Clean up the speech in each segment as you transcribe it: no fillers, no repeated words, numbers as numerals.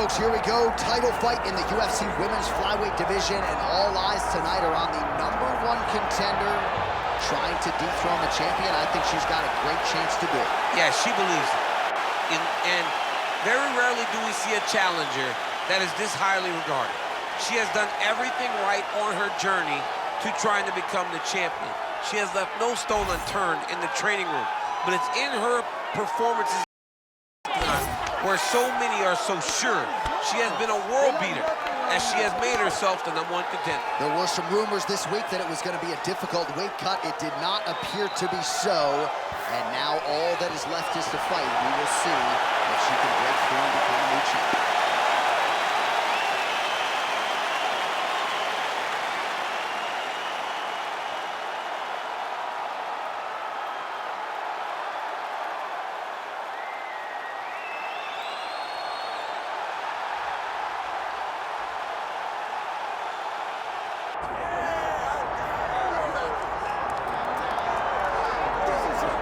folks, here we go. Title fight in the UFC women's flyweight division, and all eyes tonight are on the #1 contender trying to dethrone the champion. I think she's got a great chance to do it. Yeah, she believes it. And very rarely do we see a challenger that is this highly regarded. She has done everything right on her journey to trying to become the champion. She has left no stone unturned in the training room, but it's in her performances where so many are so sure. She has been a world beater, as she has made herself the #1 contender. There were some rumors this week that it was going to be a difficult weight cut. It did not appear to be so. And now all that is left is to fight. We will see if she can break through and become a new champion.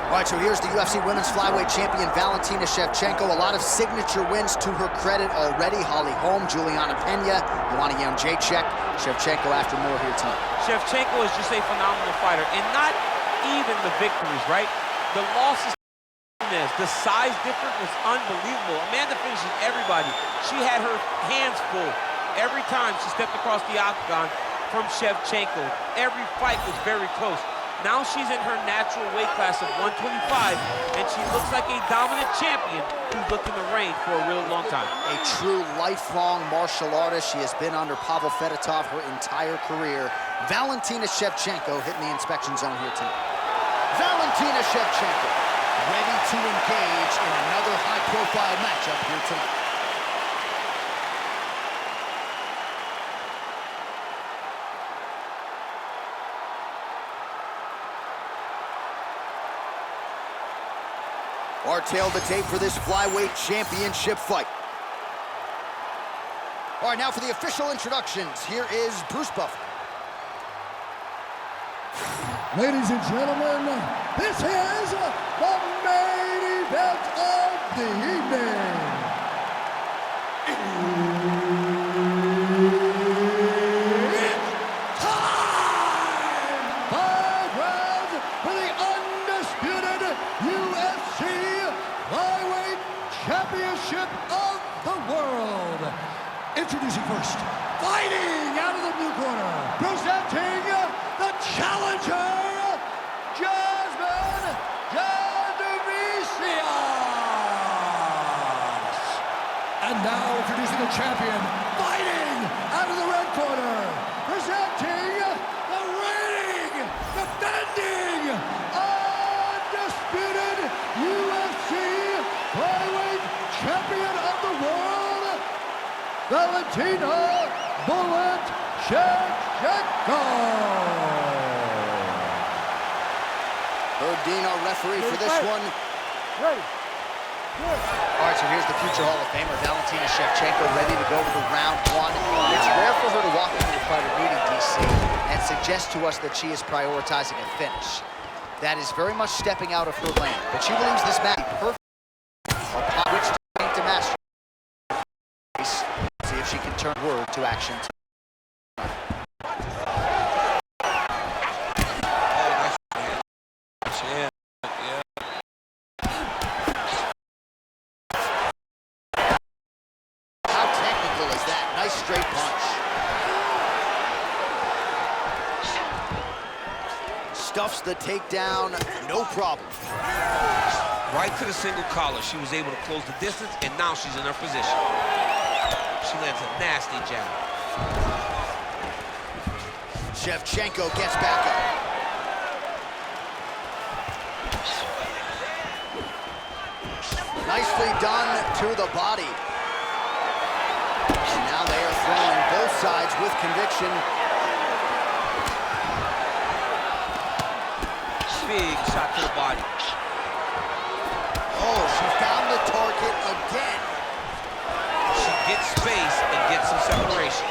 All right, so here's the UFC Women's Flyweight Champion, Valentina Shevchenko. A lot of signature wins to her credit already. Holly Holm, Juliana Pena, Joanna Jędrzejczyk, Shevchenko after more here tonight. Shevchenko is just a phenomenal fighter, and not even the victories, right? The losses, the size difference was unbelievable. Amanda finishes everybody. She had her hands full every time she stepped across the octagon from Shevchenko. Every fight was very close. Now she's in her natural weight class of 125, and she looks like a dominant champion who's looked in the ring for a real long time. A true lifelong martial artist. She has been under Pavel Fedotov her entire career. Valentina Shevchenko hitting the inspection zone here tonight. Valentina Shevchenko ready to engage in another high-profile matchup here tonight. Our tail the tape for this flyweight championship fight. All right, now for the official introductions. Here is Bruce Buffer. Ladies and gentlemen, this is the main event of the evening. It's time! 5 rounds for the undisputed UFC Flyweight Championship of the world. Introducing first, fighting out of the blue corner, presenting the challenger, Jasmine Jasudavicius. And now introducing the champion, fighting out of the red corner, presenting the reigning, defending, undisputed UFC Flyweight Champion of the world, Valentina "Bullet" Shevchenko. Dean, our referee for this one. Ready. All right, so here's the future Hall of Famer, Valentina Shevchenko, ready to go for round 1. It's rare for her to walk into the fighter meeting, DC, and suggest to us that she is prioritizing a finish. That is very much stepping out of her lane, but she believes this match is perfect upon which to paint a masterpiece. See if she can turn word to action. Straight punch. Stuffs the takedown, no problem. Right to the single collar. She was able to close the distance, and now she's in her position. She lands a nasty jab. Shevchenko gets back up. Nicely done to the body. Now they are throwing both sides with conviction. Big shot to the body. Oh, she found the target again. She gets space and gets some separation.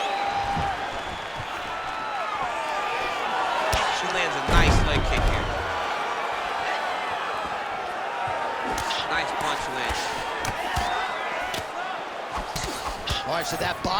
She lands a nice leg kick here. Nice punch lands.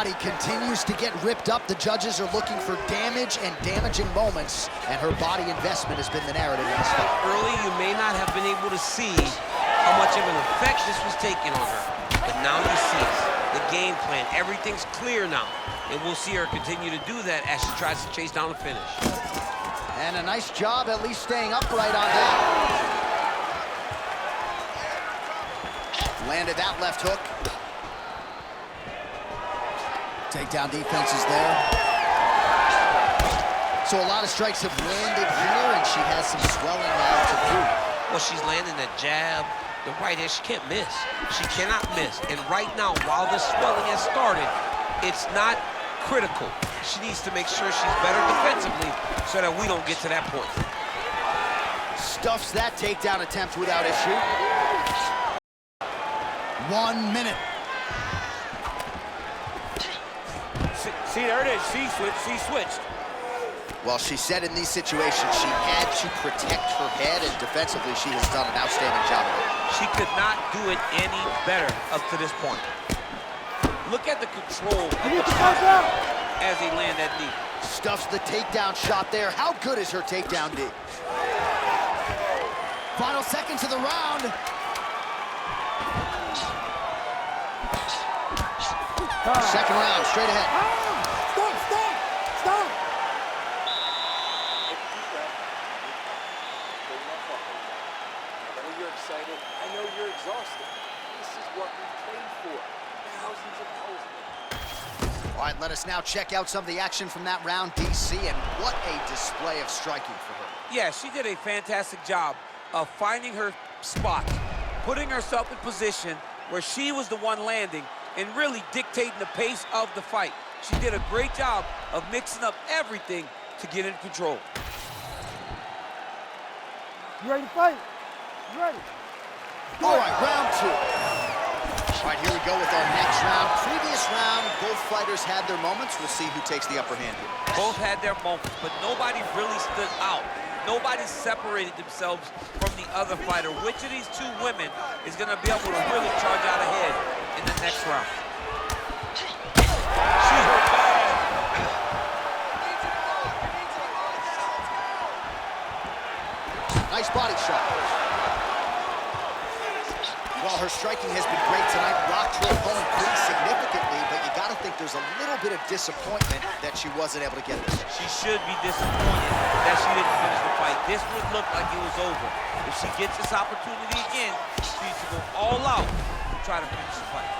body continues to get ripped up. The judges are looking for damage and damaging moments, and her body investment has been the narrative in this fight. Early, you may not have been able to see how much of an effect this was taking on her, but now you see the game plan. Everything's clear now, and we'll see her continue to do that as she tries to chase down the finish. And a nice job at least staying upright on that. Landed that left hook. Takedown defense is there. So a lot of strikes have landed here, and she has some swelling now to prove. Well, she's landing that jab, the right hand. She can't miss. She cannot miss. And right now, while the swelling has started, it's not critical. She needs to make sure she's better defensively so that we don't get to that point. Stuffs that takedown attempt without issue. 1 minute. See, there it is. She switched. Well, she said in these situations she had to protect her head, and defensively she has done an outstanding job of it. She could not do it any better up to this point. Look at the control of the shot as they land that knee. Stuffs the takedown shot there. How good is her takedown D? Final seconds of the round. Second round, straight ahead. Stop! I know you're excited. I know you're exhausted. This is what we trained for. Thousands of hours. All right, let us now check out some of the action from that round, DC, and what a display of striking for her. Yeah, she did a fantastic job of finding her spot, putting herself in position where she was the one landing and really dictating the pace of the fight. She did a great job of mixing up everything to get in control. You ready to fight? You ready? All right, round two. All right, here we go with our next round. Previous round, both fighters had their moments. We'll see who takes the upper hand here. Both had their moments, but nobody really stood out. Nobody separated themselves from the other fighter. Which of these two women is going to be able to really charge out ahead in the next round? She hurt bad. Nice body shot. Well, her striking has been great tonight. Rocked her opponent pretty significantly, but you got to think there's a little bit of disappointment that she wasn't able to get this. She should be disappointed that she didn't finish the fight. This would look like it was over. If she gets this opportunity again, she needs to go all out to try to finish the fight.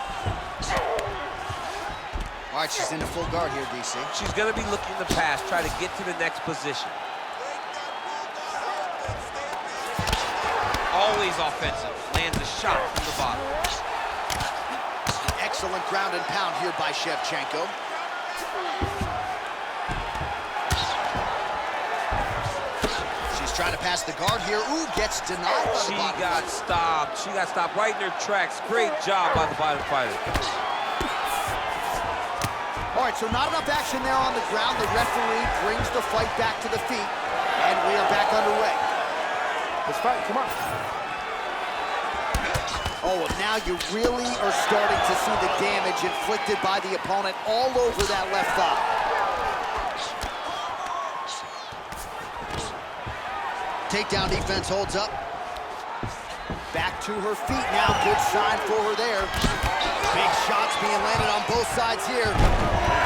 All right, she's in the full guard here, DC. She's going to be looking to pass, try to get to the next position. Always offensive. Lands a shot from the bottom. Excellent ground and pound here by Shevchenko. She's trying to pass the guard here. Ooh, gets denied by the bottom. She got stopped. She got stopped right in her tracks. Great job by the bottom fighter. All right, so not enough action there on the ground. The referee brings the fight back to the feet, and we are back underway. Let's fight, come on. Oh, and now you really are starting to see the damage inflicted by the opponent all over that left thigh. Takedown defense holds up. Back to her feet now. Good sign for her there. Big shots being landed on both sides here.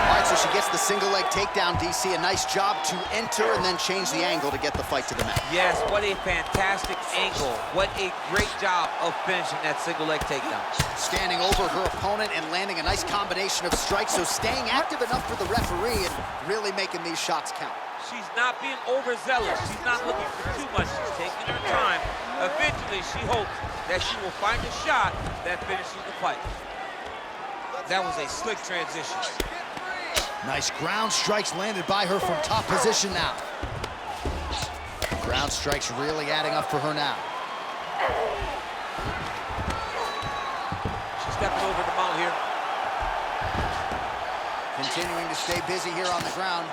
All right, so she gets the single leg takedown, DC. A nice job to enter and then change the angle to get the fight to the mat. Yes, what a fantastic angle. What a great job of finishing that single leg takedown. Standing over her opponent and landing a nice combination of strikes, so staying active enough for the referee and really making these shots count. She's not being overzealous. She's not looking for too much. She's taking her time. Eventually, she hopes that she will find a shot that finishes the fight. That was a slick transition. Nice ground strikes landed by her from top position now. Ground strikes really adding up for her now. She's stepping over the mount here. Continuing to stay busy here on the ground.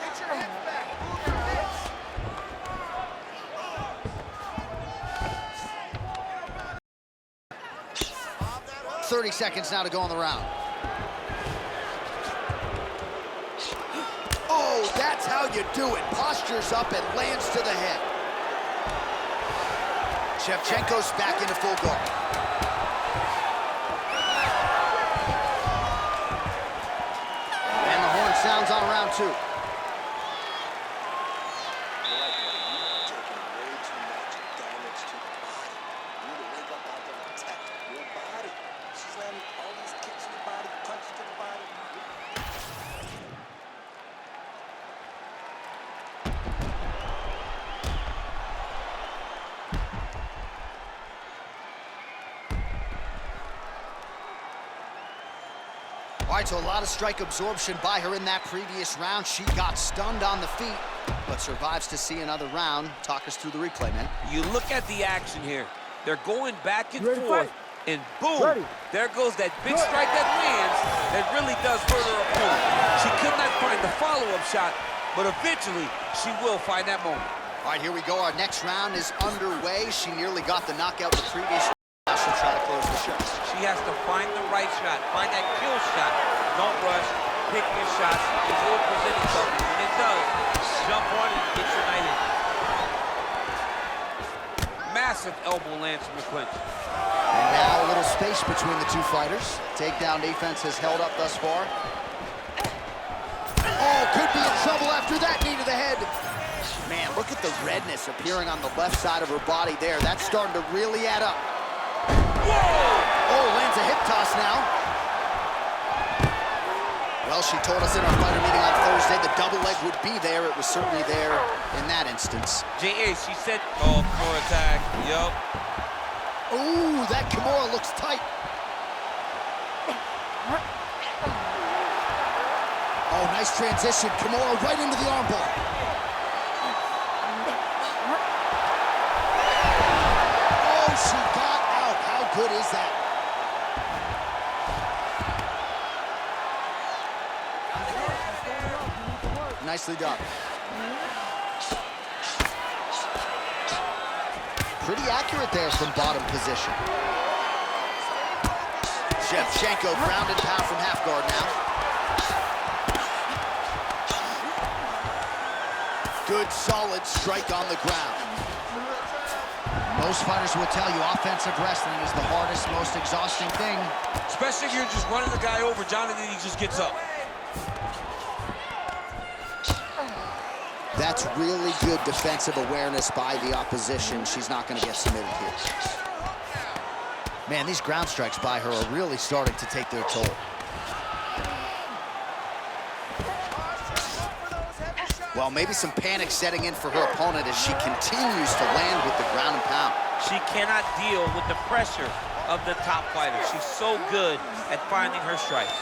Get your head back. 30 seconds now to go in the round. That's how you do it. Postures up and lands to the head. Shevchenko's back into full guard. And the horn sounds on round 2. All right, so a lot of strike absorption by her in that previous round. She got stunned on the feet, but survives to see another round. Talk us through the replay, man. You look at the action here. They're going back and forth, and boom, there goes that big strike that lands that really does hurt her opponent. She could not find the follow-up shot, but eventually she will find that moment. All right, here we go. Our next round is underway. She nearly got the knockout the previous round. Now she'll try to close the show. She has to find the right shot, find that kill shot. Don't rush, pick your shots. It will present itself. When it does, jump on it and get your night in. Massive elbow lands from the clinch. And now a little space between the two fighters. Takedown defense has held up thus far. Oh, could be in trouble after that knee to the head. Man, look at the redness appearing on the left side of her body there. That's starting to really add up. Whoa! Oh, lands a hip toss now. Well, she told us in our fighter meeting on Thursday the double leg would be there. It was certainly there in that instance. J.A., she said, oh, for attack, yup. Ooh, that Kimura looks tight. Oh, nice transition. Kimura right into the armbar. Oh, she got out. How good is that? Nicely done. Pretty accurate there from bottom position. Shevchenko ground and pound from half guard now. Good, solid strike on the ground. Most fighters will tell you offensive wrestling is the hardest, most exhausting thing. Especially if you're just running the guy over, John, and then he just gets up. That's really good defensive awareness by the opposition. She's not going to get submitted here. Man, these ground strikes by her are really starting to take their toll. Well, maybe some panic setting in for her opponent as she continues to land with the ground and pound. She cannot deal with the pressure of the top fighter. She's so good at finding her strikes.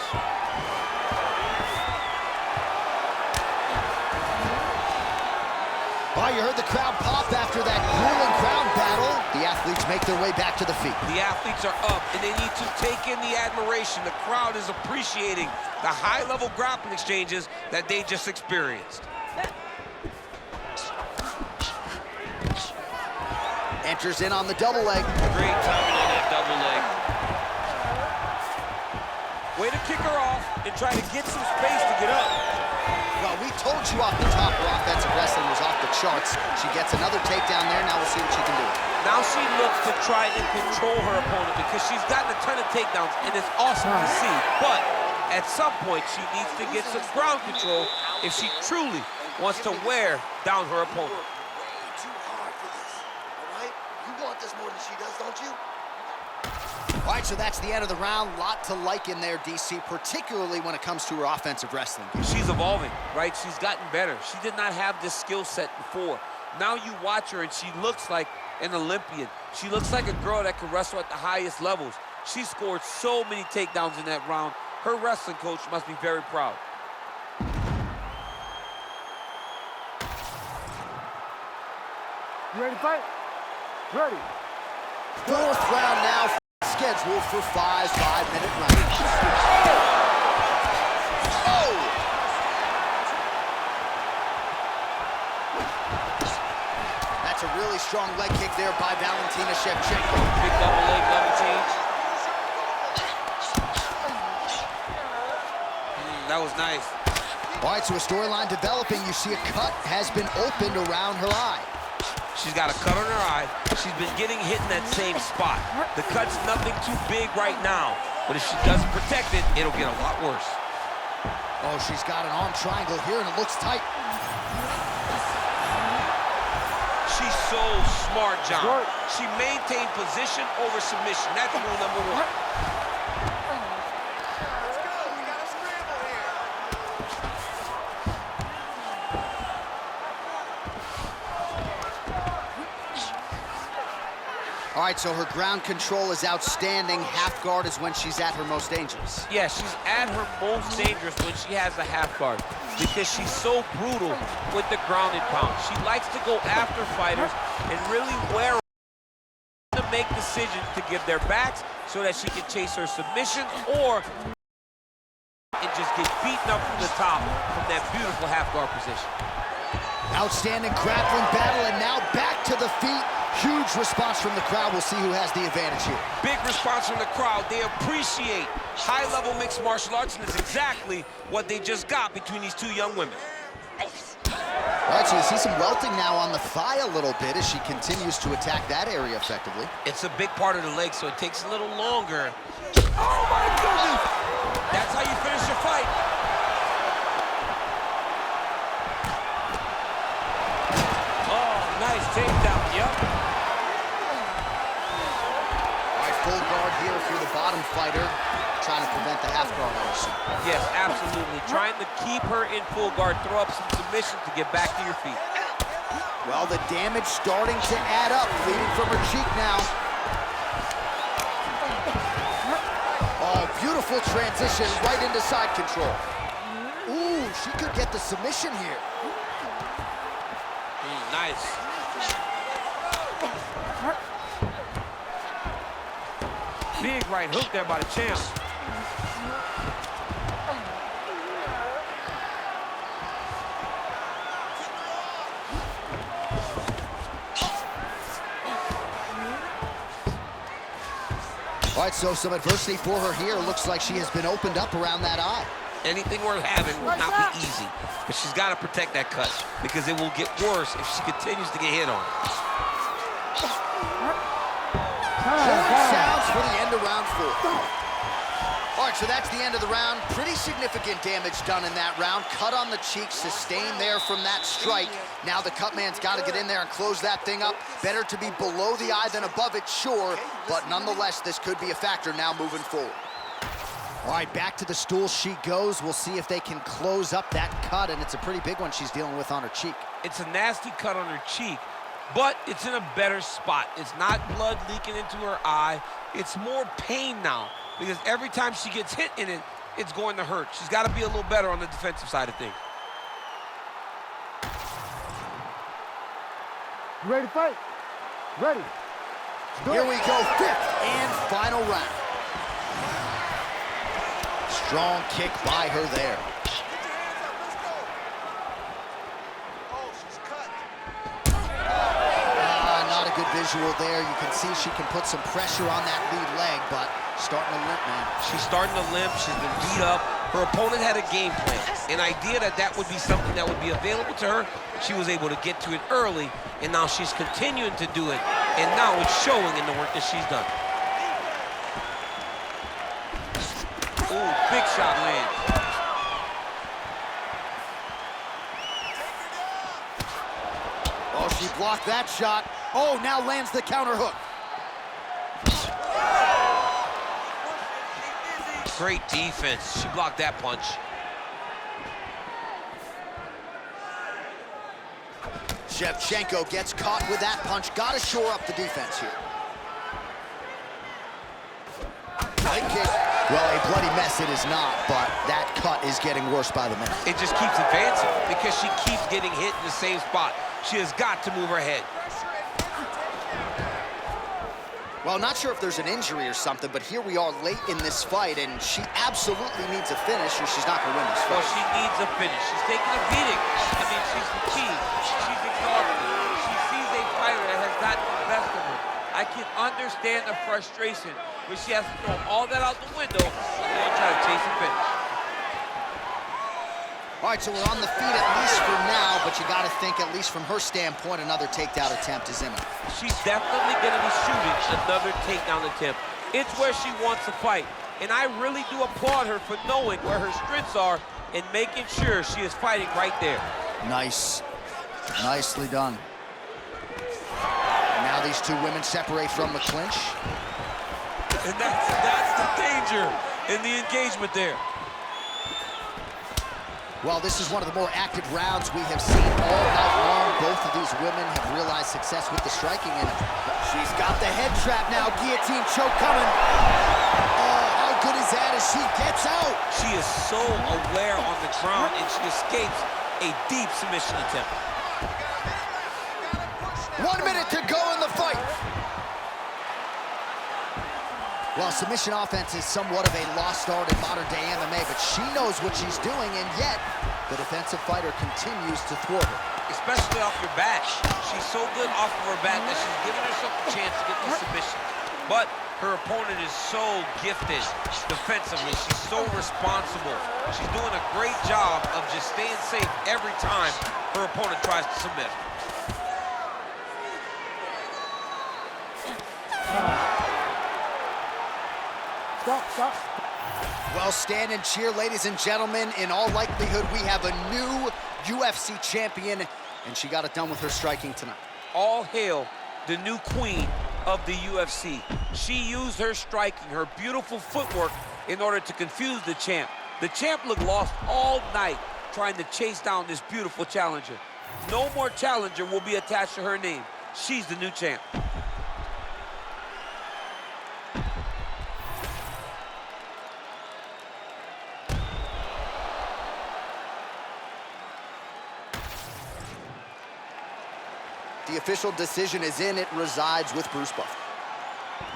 Oh, you heard the crowd pop after that grueling crowd battle. The athletes make their way back to the feet. The athletes are up, and they need to take in the admiration. The crowd is appreciating the high-level grappling exchanges that they just experienced. Enters in on the double leg. Great timing on that double leg. Way to kick her off and try to get some space to get up. Well, we told you off the top her offensive wrestling was off the charts. She gets another takedown there. Now we'll see what she can do. Now she looks to try and control her opponent because she's gotten a ton of takedowns, and it's awesome to see. But at some point, she needs to get some ground control if she truly wants to wear down her opponent. Way too hard for this, all right? You want this more than she does, don't you? All right, so that's the end of the round. Lot to like in there, DC, particularly when it comes to her offensive wrestling. She's evolving, right? She's gotten better. She did not have this skill set before. Now you watch her, and she looks like an Olympian. She looks like a girl that can wrestle at the highest levels. She scored so many takedowns in that round. Her wrestling coach must be very proud. You ready to fight? Ready. Fourth round now, scheduled for 5 5-minute rounds. Oh! That's a really strong leg kick there by Valentina Shevchenko. Big double leg, double change. That was nice. All right, so a storyline developing. You see a cut has been opened around her eye. She's got a cut on her eye. She's been getting hit in that same spot. The cut's nothing too big right now, but if she doesn't protect it, it'll get a lot worse. Oh, she's got an arm triangle here, and it looks tight. She's so smart, John. She maintained position over submission. That's rule number one. All right, so her ground control is outstanding. Half guard is when she's at her most dangerous. Yeah, she's at her most dangerous when she has a half guard because she's so brutal with the ground and pound. She likes to go after fighters and really wear to make decisions to give their backs so that she can chase her submission or and just get beaten up from the top from that beautiful half guard position. Outstanding grappling battle, and now back to the feet. Huge response from the crowd. We'll see who has the advantage here. Big response from the crowd. They appreciate high-level mixed martial arts, and it's exactly what they just got between these two young women. All right, so you see some welting now on the thigh a little bit as she continues to attack that area effectively. It's a big part of the leg, so it takes a little longer. Oh, my goodness! That's how you finish your fight. Oh, nice takedown, yep. Full guard here if you're the bottom fighter, trying to prevent the half guard, I assume. Yes, absolutely. Trying to keep her in full guard, throw up some submissions to get back to your feet. Well, the damage starting to add up, bleeding from her cheek now. Oh, beautiful transition right into side control. Ooh, she could get the submission here. Nice. Big right hook there by the champ. All right, so some adversity for her here. Looks like she has been opened up around that eye. Anything worth having will not be easy, but she's got to protect that cut because it will get worse if she continues to get hit on. Horn sounds for the end of round 4. All right, so that's the end of the round. Pretty significant damage done in that round. Cut on the cheek, sustained there from that strike. Now the cut man's got to get in there and close that thing up. Better to be below the eye than above it, sure, but nonetheless, this could be a factor now moving forward. All right, back to the stool she goes. We'll see if they can close up that cut, and it's a pretty big one she's dealing with on her cheek. It's a nasty cut on her cheek, but it's in a better spot. It's not blood leaking into her eye. It's more pain now because every time she gets hit in it, it's going to hurt. She's got to be a little better on the defensive side of things. You ready to fight? Ready. Here we go, 5th and final round. Strong kick by her there. Not a good visual there. You can see she can put some pressure on that lead leg, but starting to limp, man. She's starting to limp. She's been beat up. Her opponent had a game plan, an idea that that would be something that would be available to her. She was able to get to it early, and now she's continuing to do it, and now it's showing in the work that she's done. Ooh, big shot lands. Oh, she blocked that shot. Oh, now lands the counter hook. Great defense. She blocked that punch. Shevchenko gets caught with that punch. Got to shore up the defense here. Leg kick. Well, a bloody mess it is not, but that cut is getting worse by the minute. It just keeps advancing because she keeps getting hit in the same spot. She has got to move her head. Well, not sure if there's an injury or something, but here we are late in this fight, and she absolutely needs a finish or she's not going to win this fight. Well, she needs a finish. She's taking a beating. I mean, she's fatigued. She's exhausted. She sees a fighter that has gotten the best of her. I can understand the frustration, but she has to throw all that out the window and then try to chase a finish. All right, so we're on the feet at least for now, but you got to think, at least from her standpoint, another takedown attempt is imminent. She's definitely going to be shooting another takedown attempt. It's where she wants to fight, and I really do applaud her for knowing where her strengths are and making sure she is fighting right there. Nice. Nicely done. Now these two women separate from the clinch. And that's the danger in the engagement there. Well, this is one of the more active rounds we have seen all night long. Both of these women have realized success with the striking, and she's got the head trap now. Guillotine choke coming. Oh, how good is that as she gets out? She is so aware on the ground, and she escapes a deep submission attempt. 1 minute to go in the fight. Well, submission offense is somewhat of a lost art in modern-day MMA, but she knows what she's doing, and yet the defensive fighter continues to thwart her. Especially off your back. She's so good off of her back that she's giving herself a chance to get the submission. But her opponent is so gifted defensively. She's so responsible. She's doing a great job of just staying safe every time her opponent tries to submit. Stop. Well, stand and cheer, ladies and gentlemen. In all likelihood, we have a new UFC champion, and she got it done with her striking tonight. All hail the new queen of the UFC. She used her striking, her beautiful footwork, in order to confuse the champ. The champ looked lost all night trying to chase down this beautiful challenger. No more challenger will be attached to her name. She's the new champ. The official decision is in. It resides with Bruce Buffer.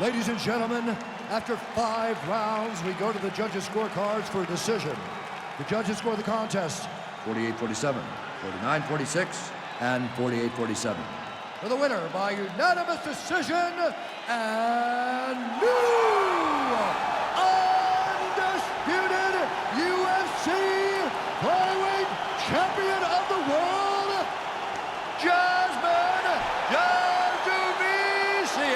Ladies and gentlemen, after 5 rounds, we go to the judges' scorecards for a decision. The judges score the contest 48-47, 49-46, and 48-47. For the winner by unanimous decision, and new undisputed UFC flyweight champion of the world, Jasmine Jasudavicius.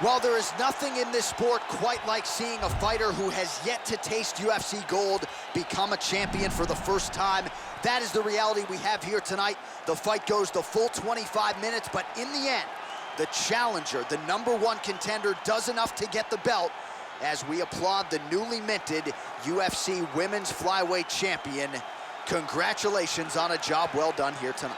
Well, there is nothing in this sport quite like seeing a fighter who has yet to taste UFC gold become a champion for the first time. That is the reality we have here tonight. The fight goes the full 25 minutes, but in the end, the challenger, the #1 contender, does enough to get the belt as we applaud the newly minted UFC Women's Flyweight Champion. Congratulations on a job well done here tonight.